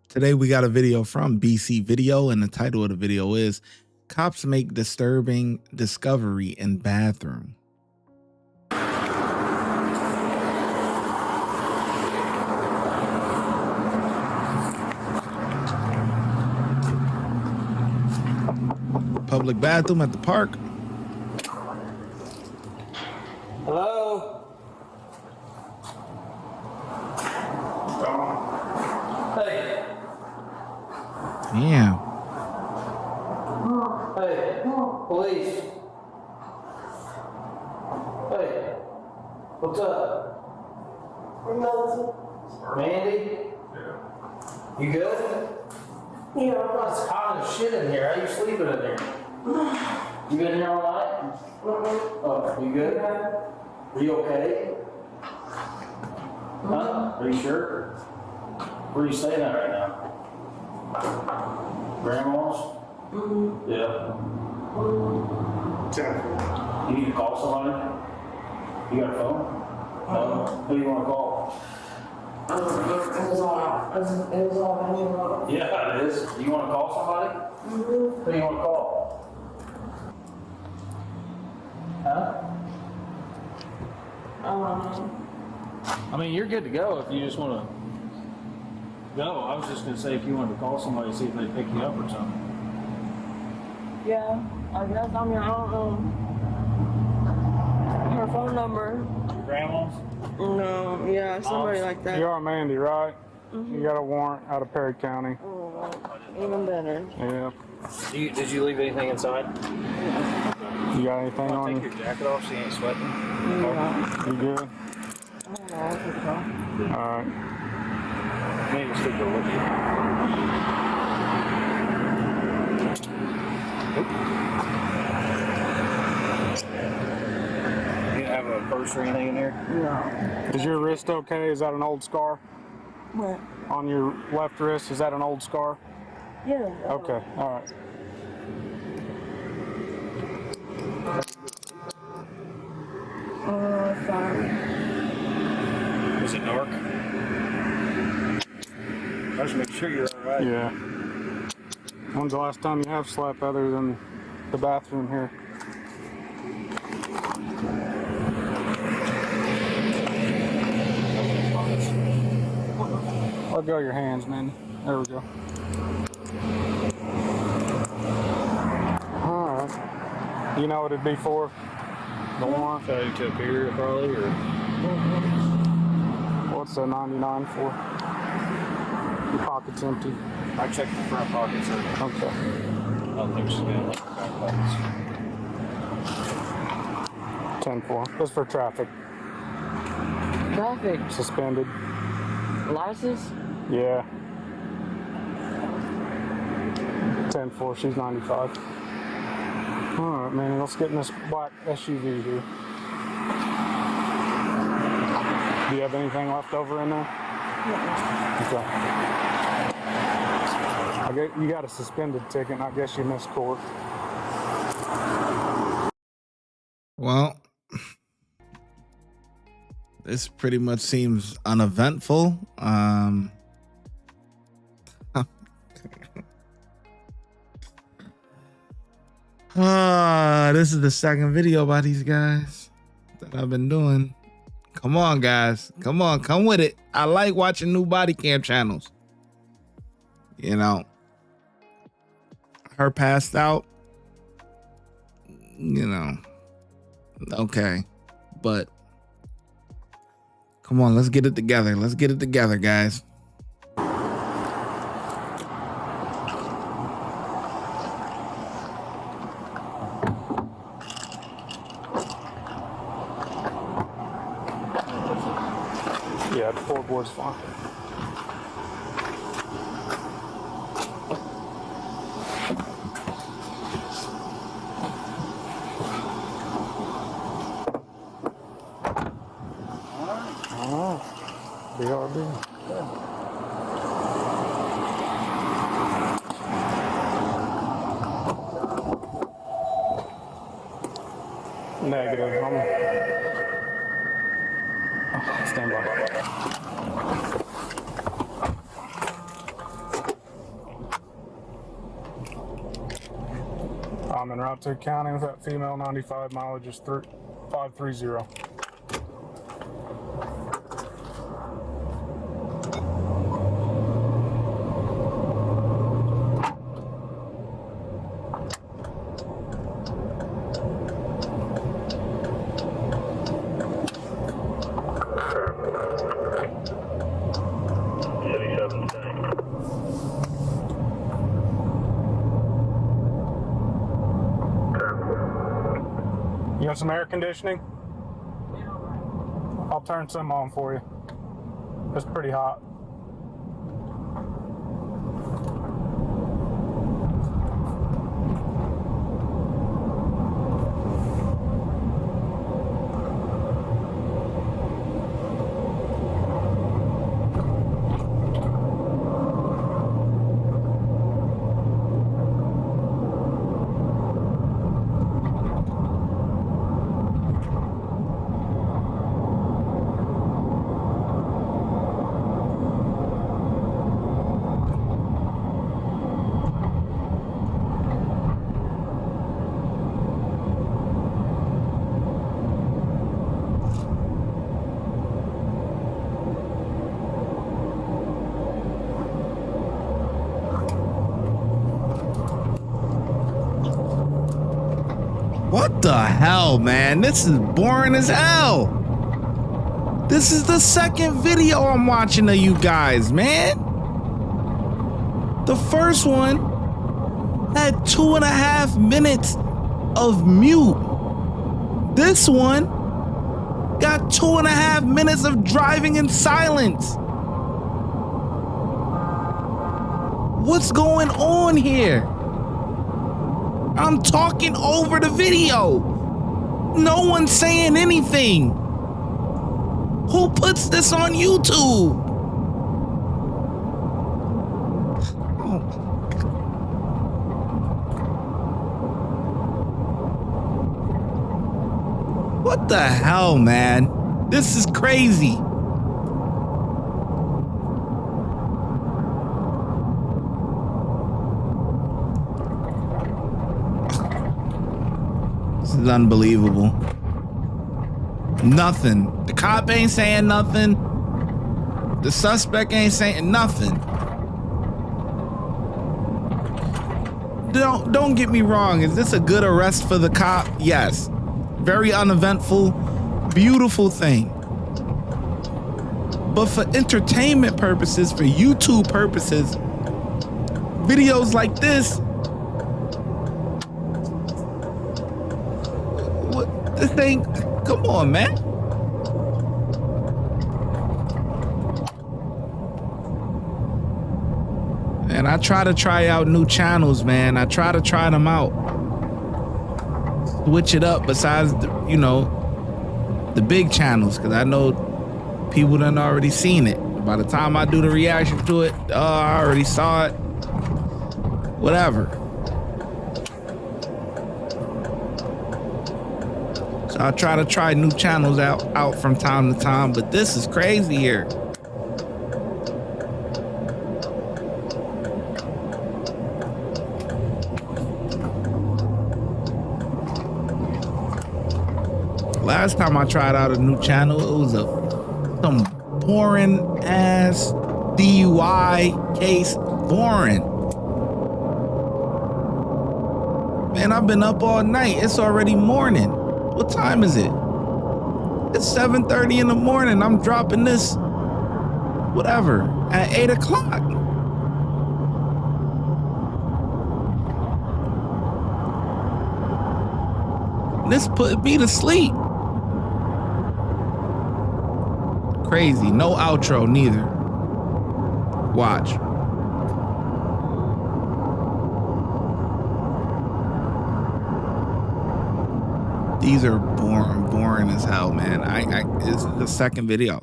Today we got a video from BC Video, and the title of the video is Cops Make Disturbing Discovery in Bathroom. Public bathroom at the park. Hello? Hey. Damn. Hey. Police. Hey. What's up? Mandy? You good? Yeah. It's hot as shit in here. How you sleeping in here? You been here all night? Oh, you good? Are you okay? Huh? Are you sure? Where are you staying at right now? Grandma's? Yeah. You need to call somebody? You got a phone? No? Who do you want to call? It was all Yeah, it is. You want to call somebody? Who do you want to call? Huh? I mean, you're good to go if you just want to go. I was just going to say if you wanted to call somebody, see if they'd pick you up or something. Yeah, I guess. I mean, I don't know her phone number. Your grandma's? No, yeah, somebody like that. You are Mandy, right? You got a warrant out of Perry County. Oh, even better. Yeah. Did you leave anything inside? You got anything on Take you? your jacket off so you ain't sweating. Yeah. You good? I don't know. I think so. Alright. Maybe still go with you. You have a purse or anything in here? No. Is your wrist okay? Is that an old scar? What? On your left wrist, is that an old scar? Yeah. Okay, alright. Oh, sorry. Was it dark? I just make sure you're alright. Yeah. When's the last time you have slept other than the bathroom here? Let go of your hands, man. There we go. Alright. You know what it'd be for? The warrant? Failure to appear, probably, or What's the 99 for? Your pocket's empty. I checked the front pockets. Okay. I don't think she's gonna look at the back pockets. 10-4. Just for traffic. Traffic. Suspended. License? Yeah. 10-4. She's 95. Alright, man. Let's get in this black SUV here. Do you have anything left over in there? Okay. You got a suspended ticket, and I guess you missed court. Well, this pretty much seems uneventful. This is the second video about these guys that I've been doing. Come on, guys. Come on, come with it. I like watching new body cam channels. You know, her passed out, you know, okay, but come on, let's get it together. Let's get it together, guys. Yeah, the floorboard's fine. Alright. BRB. Negative. Stand by. I'm in Route 2 County with that female 95, mileage is 530. You got some air conditioning? I'll turn some on for you. It's pretty hot. What the hell, man? This is boring as hell. This is the second video I'm watching of you guys, man. The first one had 2.5 minutes of mute. This one got 2.5 minutes of driving in silence. What's going on here? I'm talking over the video. No one's saying anything. Who puts this on YouTube? Oh. What the hell, man? This is crazy. This is unbelievable. Nothing. The cop ain't saying nothing. The suspect ain't saying nothing. Don't get me wrong. Is this a good arrest for the cop? Yes. Very uneventful, beautiful thing. But for entertainment purposes, for YouTube purposes, videos like this, this thing, come on, man. And I try out new channels, man. I try them out. Switch it up besides, the big channels, because I know people done already seen it. By the time I do the reaction to it, I already saw it. Whatever. So I try new channels out from time to time, but this is crazy here. Last time I tried out a new channel, it was some boring ass DUI case. Boring. Man, I've been up all night. It's already morning. What time is it? It's 7:30 in the morning. I'm dropping this, whatever, at 8 o'clock. This put me to sleep. Crazy. No outro neither. Watch. These are boring as hell, man. This is the second video.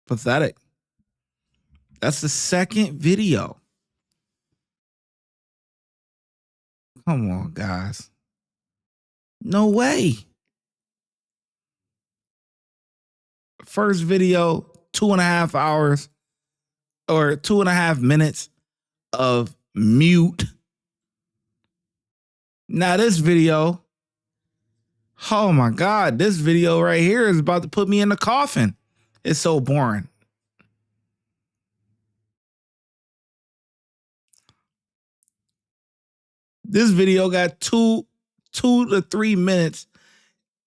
Pathetic. That's the second video. Come on, guys. No way. First video, 2.5 hours or 2.5 minutes of mute Now this video, oh my God, this video right here is about to put me in the coffin. It's so boring. This video got two to 3 minutes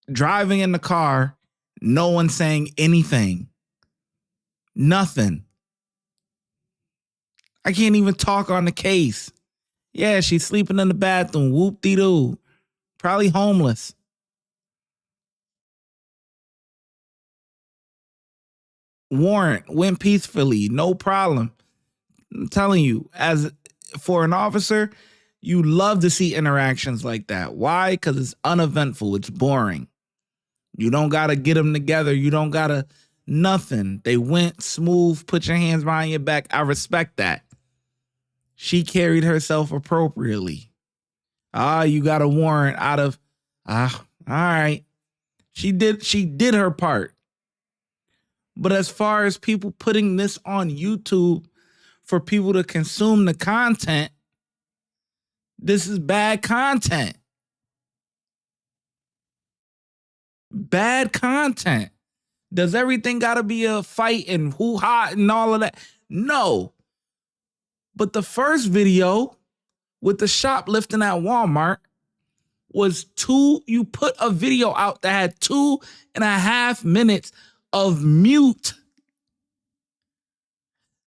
driving in the car, no one saying anything. Nothing. I can't even talk on the case. Yeah, she's sleeping in the bathroom. Whoop-de-doo. Probably homeless. Warrant went peacefully. No problem. I'm telling you, as for an officer, you love to see interactions like that. Why? Because it's uneventful. It's boring. You don't got to get them together. You don't got to nothing. They went smooth. Put your hands behind your back. I respect that. She carried herself appropriately. You got a warrant out of, all right. She did her part. But as far as people putting this on YouTube for people to consume the content, this is bad content. Bad content. Does everything got to be a fight and hoo-ha and all of that? No. But the first video with the shoplifting at Walmart was you put a video out that had 2.5 minutes of mute.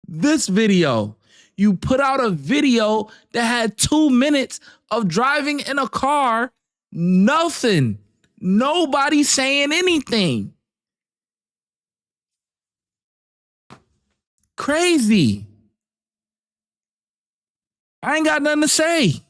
This video, you put out a video that had 2 minutes of driving in a car, nothing. Nobody saying anything. Crazy. I ain't got nothing to say.